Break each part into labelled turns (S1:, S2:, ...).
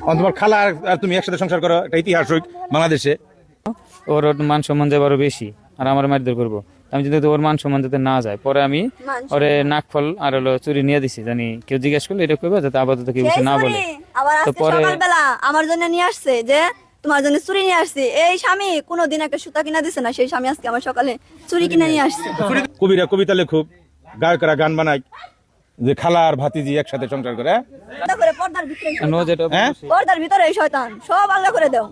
S1: তোমার খালা আর তুমি একসাথে সংসার করো, এটা ইতিহাস বাংলাদেশে।
S2: ওর মান সম্মান যাবে আরো বেশি, আর আমার মারধর করবো। আমি যদি ওর মান সম্মান যাতে না যায়, পরে আমি ওরে নাকফল আর হলো চুরি নিয়ে দিছি, জানি কেউ জিজ্ঞেস করলে এটা করবে যাতে আপাতত কেউ কিছু না বলে।
S3: আবার
S2: তো
S3: আজকে
S2: পরে
S3: সকালবেলা আমার জন্য নিয়ে আসছে যে তোমার জন্য চুরি নিয়ে আসছি। এই স্বামী কোনোদিন একটা সুতা কিনা দিছে না, সেই স্বামী আজকে আমার সকালে চুরি কিনে নিয়ে আসছে।
S1: কবিরা কবিতা লেখুক, গায়করা গান বানায়, যে খালা আর ভাতিজি একসাথে সংসার করে।
S3: আলাদা করে পর্দার ভিতরে
S2: নো যেটা
S1: হ্যাঁ?
S3: পর্দার ভিতরে এই শয়তান সব আলাদা করে দাও।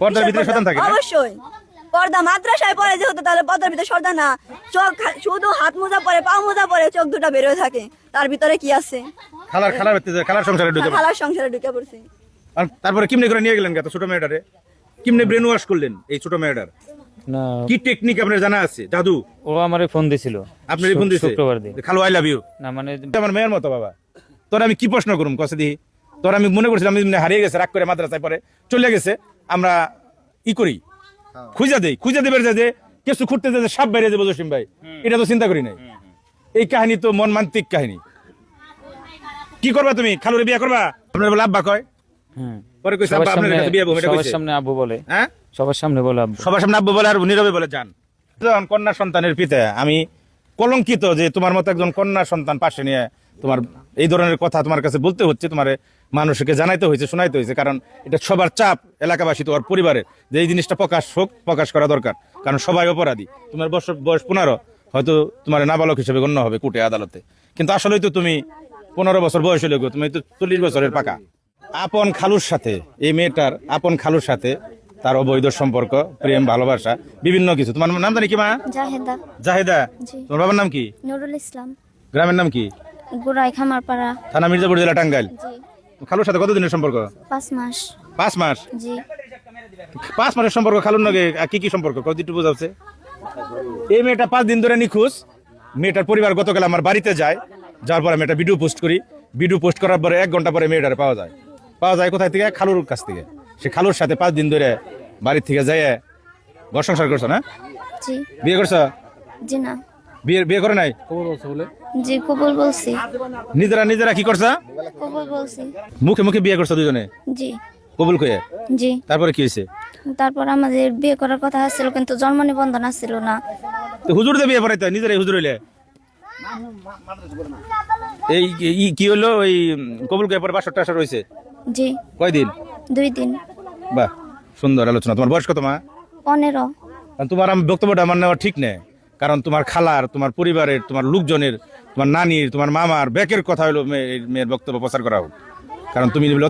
S1: পর্দার ভিতরে শয়তান থাকে না?
S3: অবশ্যই পর্দা মাদ্রাসায় পড়ে যেহেতু, তাহলে পর্দার ভিতরে শয়তান না। চোখ শুধু হাত মোজা পরে, পা মোজা পরে, চোখ দুটা বেরোয় থাকে, তার ভিতরে কি আছে?
S1: খালার খালার সংসারে ঢুকে পড়ে।
S3: খালার সংসারে ঢুকে পড়ছে।
S1: আর তারপরে কিমনে করে নিয়ে গেলেন ছোট মেয়েটারে? কিমনে ব্রেন ওয়াশ করলেন এই ছোট মেয়েটার?
S2: না,
S1: কি টেকনিক আপনার জানা আছে? জাদু?
S2: ও আমারে ফোন দিছিল
S1: আপনার ফোন দিছে
S2: শুক্রবার দিন।
S1: খালু আই লাভ ইউ।
S2: না মানে
S1: আমার মেয়ের মতো বাবা। তোর আমি কি প্রশ্ন করুম কসে দিহি? তোর আমি মনে করছিলাম হারিয়ে গেছে, রাগ করে মাদ্রাসায় পরে চলে গেছে, আমরা ই করি খুঁজা দেবের যে কিছু খুঁড়তে যে সাপ বাইরে যাবো জসিম ভাই, এটা তো চিন্তা করি নাই। এই কাহিনী তো মনমান্তিক কাহিনী। কি করবা তুমি? খালুরে বিয়ে করবা? আপনার বলে আব্বা কয়, পরে কইছে আব্বা আপনার কাছে বিয়ে হবে, এটা
S2: সবার
S1: কইছে।
S2: সামনে আব্বু বলে,
S1: হ্যাঁ,
S2: সবার সামনে বলে আব্বু।
S1: সবার সামনে আব্বু বলে আর নীরবে বলে যান। যখন কন্যা সন্তানের পিতা, আমি কলঙ্কিত যে তোমার মতো একজন কন্যা সন্তান পাশে নিয়ে তোমার এই ধরনের কথা তোমার কাছে বলতে হচ্ছে, তোমার মানুষকে জানাইতে হয়েছে, শোনাইতে হয়েছে, কারণ এটা সবার চাপ, এলাকাবাসী তোমার পরিবারের, যে এই জিনিসটা প্রকাশ করা দরকার, কারণ সবাই অপরাধী। তোমার বয়স 15, হয়তো তোমার নাবালক হিসেবে গণ্য হবে কোর্টে আদালতে, কিন্তু আসলেই তো তুমি 15 বছর বয়স হলে তুমি তো 40 বছরের পাকা। আপন খালুর সাথে, এই মেয়েটার আপন খালুর সাথে তার অবৈধ সম্পর্ক, প্রেম, ভালোবাসা, বিভিন্ন কিছু। তোমার নাম জানি কি মা?
S4: জাহেদা।
S1: জাহেদা।
S4: জি।
S1: তোমার বাবার নাম কি?
S4: নুরুল ইসলাম।
S1: গ্রামের নাম কি?
S4: গুড়াই খামারপাড়া।
S1: থানা মির্জাপুর, জেলা টাঙ্গাইল।
S4: জি।
S1: খালুর সাথে কতদিনের সম্পর্ক?
S4: 5 মাস।
S1: 5 মাস?
S4: জি।
S1: 5 মাসের সম্পর্ক খালুর নাকি কি কি সম্পর্ক কতটুকু বোঝাচ্ছে? এই মেয়েটা 5 দিন ধরে নিখোঁজ। মেয়েটার পরিবার গতকাল আমার বাড়িতে যায়, যাওয়ার পরে মেয়েটা ভিডিও পোস্ট করি। ভিডিও পোস্ট করার পরে 1 ঘন্টা পরে মেয়েটারে পাওয়া যায় কোথায় থেকে? খালুর কাছ থেকে। সে খালুর সাথে 5 দিন ধরে বাড়ি থেকে যায় ঘর সংসার করছো না?
S4: জি।
S1: বিয়ে করছো?
S4: জি না।
S1: বিয়ে করে নাই?
S4: জি কবুল বলছি।
S1: নিজেরা কি করছো?
S4: কবুল বলছি।
S1: মুখে বিয়ে করছো দুজনে?
S4: জি।
S1: কবুল কয়ে?
S4: জি।
S1: তারপরে কি হয়েছে?
S4: তারপর আমাদের বিয়ে করার কথা ছিল, কিন্তু জন্ম নিবন্ধন ছিল না।
S1: তো হুজুর দিয়ে বিয়ে পড়াইতে নিজেরাই হুজুর হইলে? এই কি হলো? ওই কবুল কয়ে পরে 500 টাকা রয়েছে?
S4: জি।
S1: কয়দিন?
S4: 2 দিন।
S1: বাহ, সুন্দর আলোচনা। তোমার বয়স কত মা?
S4: 15।
S1: তোমার আমি বক্তব্যটা আমার নেওয়া ঠিক নেই, কারণ তোমার খালার, তোমার পরিবারের, তোমার লোকজনের, তোমার নানির, তোমার মামার ব্যাকের কথা হলো মেয়ের বক্তব্য প্রচার করা হোক, কারণ তুমি